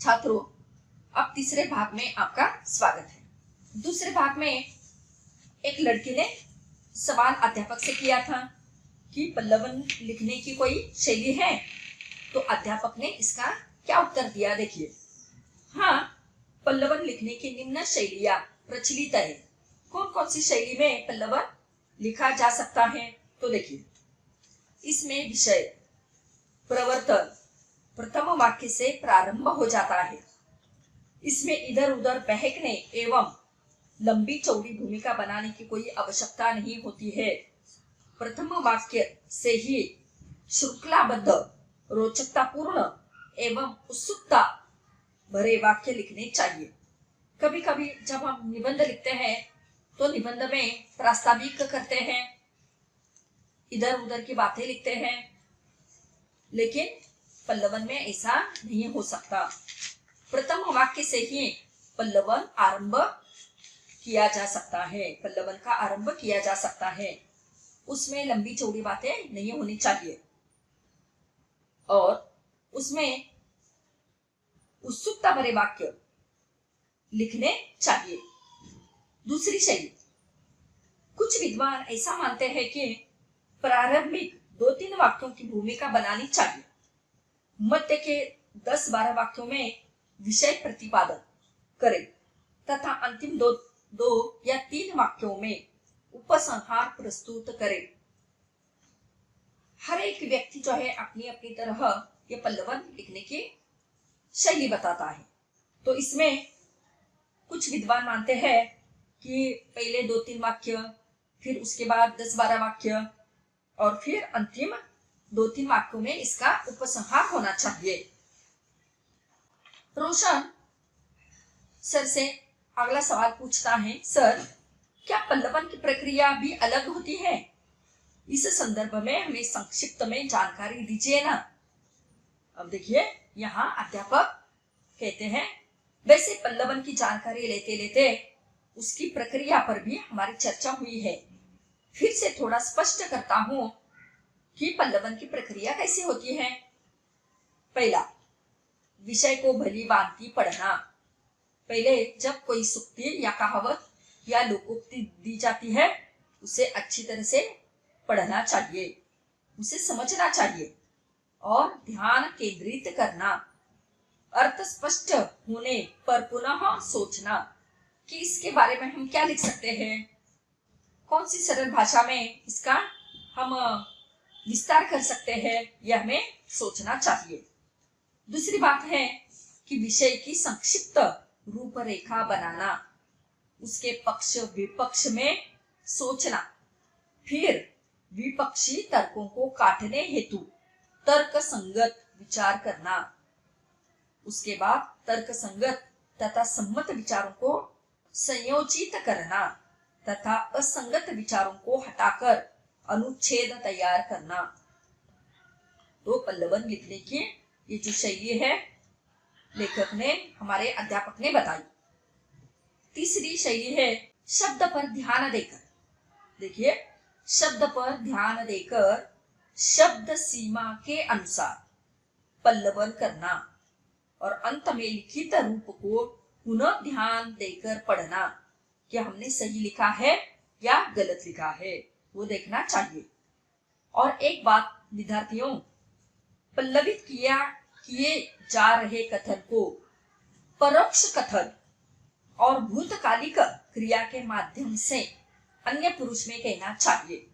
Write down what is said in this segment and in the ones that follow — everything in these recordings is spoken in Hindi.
छात्रों, अब तीसरे भाग में आपका स्वागत है। दूसरे भाग में एक लड़की ने सवाल अध्यापक से किया था कि पल्लवन लिखने की कोई शैली है, तो अध्यापक ने इसका क्या उत्तर दिया देखिए। हाँ, पल्लवन लिखने की निम्न शैलियां प्रचलित है। कौन कौन सी शैली में पल्लवन लिखा जा सकता है, तो देखिए। इसमें विषय प्रवर्तन प्रथम वाक्य से प्रारंभ हो जाता है। इसमें इधर उधर बहकने एवं लंबी चौड़ी भूमिका बनाने की कोई आवश्यकता नहीं होती है। प्रथम वाक्य से ही श्रृंखलाबद्ध रोचकतापूर्ण एवं उत्सुकता भरे वाक्य लिखने चाहिए। कभी कभी जब हम निबंध लिखते हैं तो निबंध में प्रास्ताविक करते हैं, इधर उधर की बातें लिखते हैं, लेकिन पल्लवन में ऐसा नहीं हो सकता। प्रथम वाक्य से ही पल्लवन आरंभ किया जा सकता है, पल्लवन का आरंभ किया जा सकता है। उसमें लंबी चौड़ी बातें नहीं होनी चाहिए और उसमें उत्सुकता भरे वाक्य लिखने चाहिए। दूसरी शैली, कुछ विद्वान ऐसा मानते हैं कि प्रारंभिक 2-3 वाक्यों की भूमिका बनानी चाहिए, मध्य के 10-12 वाक्यों में विषय प्रतिपादन करें तथा अंतिम दो या 3 वाक्यों में उपसंहार प्रस्तुत करें। हर एक व्यक्ति जो है अपनी अपनी तरह ये पल्लवन लिखने की शैली बताता है। तो इसमें कुछ विद्वान मानते हैं कि पहले 2-3 वाक्य, फिर उसके बाद 10-12 वाक्य और फिर अंतिम 2-3 वाक्यों में इसका उपसंहार होना चाहिए। रोशन सर से अगला सवाल पूछता है, सर क्या पल्लवन की प्रक्रिया भी अलग होती है? इस संदर्भ में हमें संक्षिप्त में जानकारी दीजिए ना। अब देखिए, यहाँ अध्यापक कहते हैं, वैसे पल्लवन की जानकारी लेते लेते उसकी प्रक्रिया पर भी हमारी चर्चा हुई है। फिर से थोड़ा स्पष्ट करता हूं कि पल्लवन की प्रक्रिया कैसी होती है। पहला, विषय को भली भांति पढ़ना। पहले जब कोई सूक्ति या कहावत या लोकोक्ति दी जाती है, उसे अच्छी तरह से पढ़ना चाहिए, उसे समझना चाहिए और ध्यान केंद्रित करना। अर्थ स्पष्ट होने पर पुनः सोचना कि इसके बारे में हम क्या लिख सकते हैं, कौन सी सरल भाषा में इसका हम विस्तार कर सकते हैं, यह हमें सोचना चाहिए। दूसरी बात है कि विषय की संक्षिप्त रूपरेखा बनाना, उसके पक्ष विपक्ष में सोचना, फिर विपक्षी तर्कों को काटने हेतु तर्क संगत विचार करना, उसके बाद तर्क संगत तथा सम्मत विचारों को संयोजित करना तथा असंगत विचारों को हटाकर अनुच्छेद तैयार करना। तो पल्लवन लिखने की ये जो शैली है लेखक ने, हमारे अध्यापक ने बताई। तीसरी शैली है शब्द पर ध्यान देकर। देखिए, शब्द पर ध्यान देकर शब्द सीमा के अनुसार पल्लवन करना और अंत में लिखित रूप को पुनः ध्यान देकर पढ़ना कि हमने सही लिखा है या गलत लिखा है, वो देखना चाहिए। और एक बात विद्यार्थियों, पल्लवित किए जा रहे कथन को परोक्ष कथन और भूतकालिक क्रिया के माध्यम से अन्य पुरुष में कहना चाहिए।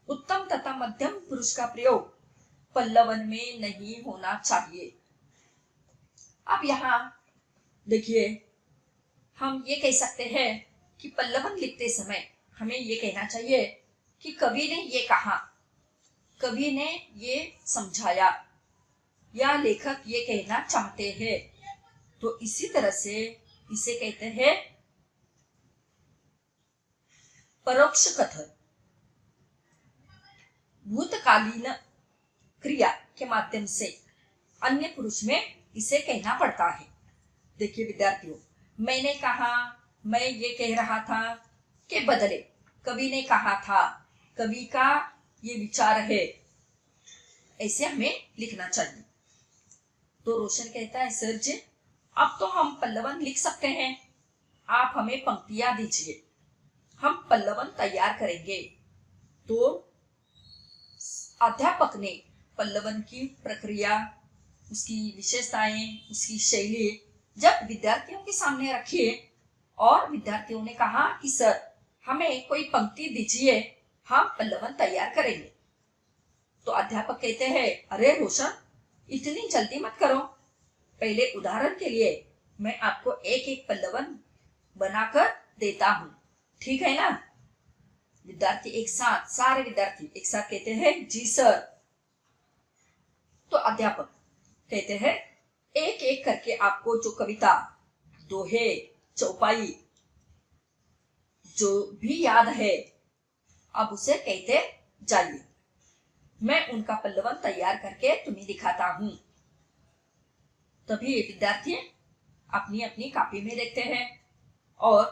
उत्तम तथा मध्यम पुरुष का प्रयोग पल्लवन में नहीं होना चाहिए। अब यहाँ देखिए, हम ये कह सकते हैं कि पल्लवन लिखते समय हमें ये कहना चाहिए कि कवि ने ये कहा, कवि ने ये समझाया या लेखक ये कहना चाहते हैं। तो इसी तरह से इसे कहते हैं परोक्ष कथन। भूतकालीन क्रिया के माध्यम से अन्य पुरुष में इसे कहना पड़ता है। देखिए विद्यार्थियों, मैंने कहा, मैं ये कह रहा था के बदले कवि ने कहा था, कवि का ये विचार है, ऐसे हमें लिखना चाहिए। तो रोशन कहता है, सर जी अब तो हम पल्लवन लिख सकते हैं, आप हमें पंक्तियां दीजिए, हम पल्लवन तैयार करेंगे। तो अध्यापक ने पल्लवन की प्रक्रिया, उसकी विशेषताएं, उसकी शैली जब विद्यार्थियों के सामने रखी और विद्यार्थियों ने कहा कि सर हमें कोई पंक्ति दीजिए, हम पल्लवन तैयार करेंगे। तो अध्यापक कहते हैं, अरे रोशन इतनी जल्दी मत करो, पहले उदाहरण के लिए मैं आपको एक एक पल्लवन बनाकर देता हूं, ठीक है ना। विद्यार्थी एक साथ, सारे विद्यार्थी एक साथ कहते हैं, जी सर। तो अध्यापक कहते हैं, एक एक करके आपको जो कविता, दोहे, चौपाई जो भी याद है अब उसे कहते जाइए, मैं उनका पल्लवन तैयार करके तुम्हें दिखाता हूं। तभी विद्यार्थी अपनी अपनी कॉपी में देखते हैं और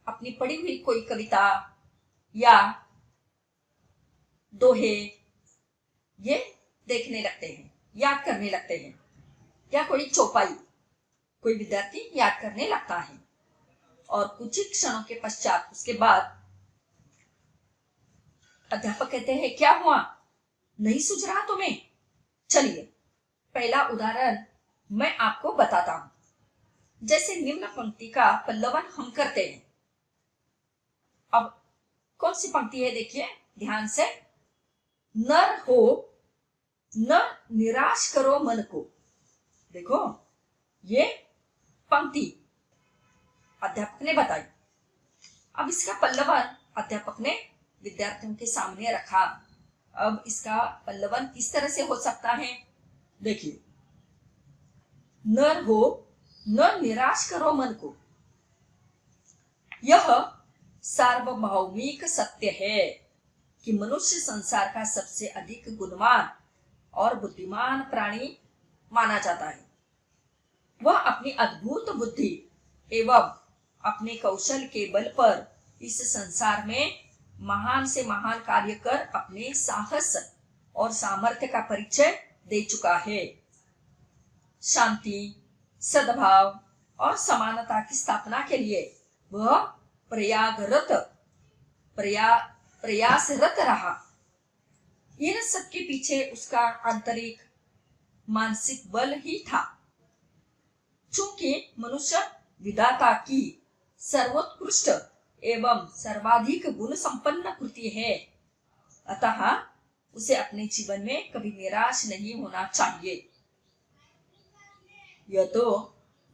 अपनी पढ़ी हुई कोई कविता या दोहे ये देखने लगते हैं, याद करने लगते हैं, या कोई चौपाई कोई विद्यार्थी याद करने लगता है। और कुछ ही क्षणों के पश्चात उसके बाद अध्यापक कहते हैं, क्या हुआ, नहीं सूझ रहा तुम्हें? चलिए पहला उदाहरण मैं आपको बताता हूं। जैसे निम्न पंक्ति का पल्लवन हम करते हैं। अब कौन सी पंक्ति है देखिए ध्यान से, नर हो न निराश करो मन को। देखो ये पंक्ति अध्यापक ने बताई। अब इसका पल्लवन अध्यापक ने विद्यार्थियों के सामने रखा। अब इसका पल्लवन किस तरह से हो सकता है, देखिए, नर हो न निराश करो मन को। यह सार्वभौमिक सत्य है कि मनुष्य संसार का सबसे अधिक गुणवान और बुद्धिमान प्राणी माना जाता है। वह अपनी अद्भुत बुद्धि एवं अपने कौशल के बल पर इस संसार में महान से महान कार्य कर अपने साहस और सामर्थ्य का परिचय दे चुका है। शांति, सद्भाव और समानता की स्थापना के लिए वह प्रयासरत रहा। इन सब के पीछे उसका आंतरिक मानसिक बल ही था। चूंकि मनुष्य विधाता की सर्वोत्कृष्ट एवं सर्वाधिक गुण संपन्न कृति है, अतः उसे अपने जीवन में कभी निराश नहीं होना चाहिए। यह तो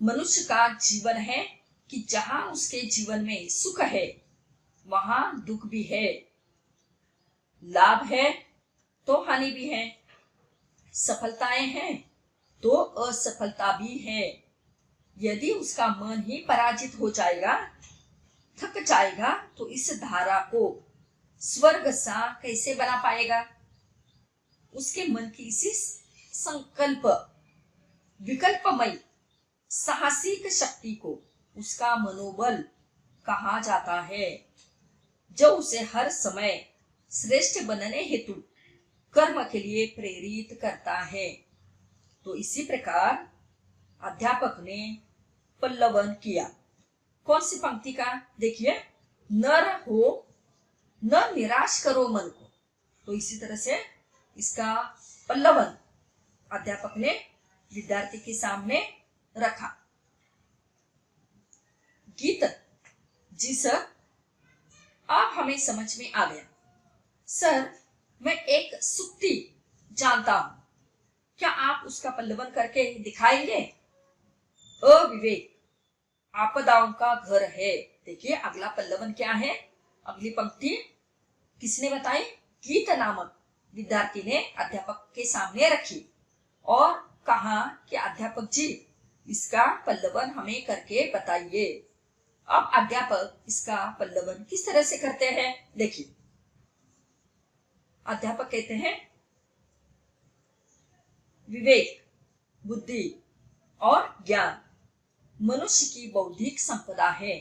मनुष्य का जीवन है कि जहां उसके जीवन में सुख है वहां दुख भी है, लाभ है तो हानि भी है, सफलताएं हैं तो असफलता भी है। यदि उसका मन ही पराजित हो जाएगा, थक जाएगा, तो इस धारा को स्वर्ग सा कैसे बना पाएगा? उसके मन की इसी संकल्प विकल्पमय साहसिक शक्ति को उसका मनोबल कहा जाता है, जो उसे हर समय श्रेष्ठ बनने हेतु कर्म के लिए प्रेरित करता है। तो इसी प्रकार अध्यापक ने पल्लवन किया। कौन सी पंक्ति का देखिए, नर हो न निराश करो मन को। तो इसी तरह से इसका पल्लवन अध्यापक ने विद्यार्थी के सामने रखा। गीत, जी सर, आप हमें समझ में आ गया। सर, मैं एक सुक्ति जानता हूं, क्या आप उसका पल्लवन करके दिखाएंगे? अविवेक आपदाओं का घर है। देखिए अगला पल्लवन क्या है, अगली पंक्ति किसने बताई? गीत नामक विद्यार्थी ने अध्यापक के सामने रखी और कहा कि अध्यापक जी इसका पल्लवन हमें करके बताइए। अब अध्यापक इसका पल्लवन किस तरह से करते हैं देखिए। अध्यापक कहते हैं, विवेक, बुद्धि और ज्ञान मनुष्य की बौद्धिक संपदा है।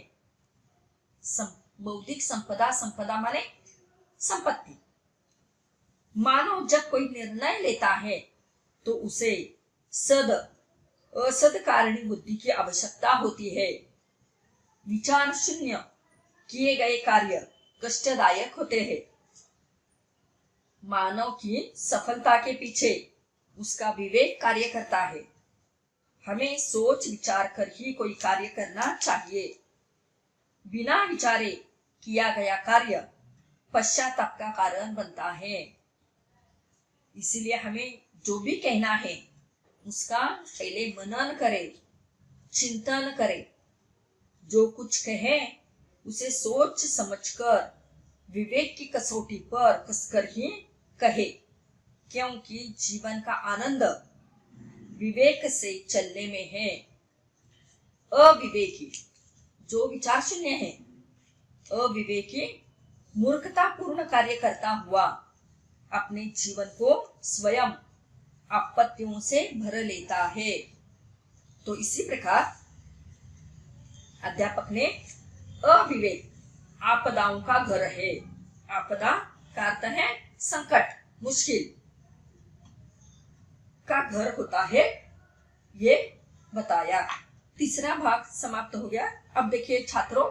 बौद्धिक संपदा, संपदा माने संपत्ति। मानव जब कोई निर्णय लेता है तो उसे सद असद कारणी बुद्धि की आवश्यकता होती है। विचार शून्य किए गए कार्य कष्टदायक होते हैं। मानव की सफलता के पीछे उसका विवेक कार्य करता है। हमें सोच विचार कर ही कोई कार्य करना चाहिए। बिना विचारे किया गया कार्य पश्चाताप का कारण बनता है। इसलिए हमें जो भी कहना है उसका पहले मनन करें, चिंतन करें। जो कुछ कहे उसे सोच समझकर विवेक की कसौटी पर कसकर ही कहे, क्योंकि जीवन का आनंद विवेक से चलने में है। अविवेकी जो विचार शून्य है, अविवेकी मूर्खतापूर्ण कार्य करता हुआ अपने जीवन को स्वयं आपत्तियों से भर लेता है। तो इसी प्रकार अध्यापक ने अविवेक आपदाओं का घर है। आपदा का अर्थ है संकट, मुश्किल का घर होता है, ये बताया। तीसरा भाग समाप्त हो गया। अब देखिए छात्रों,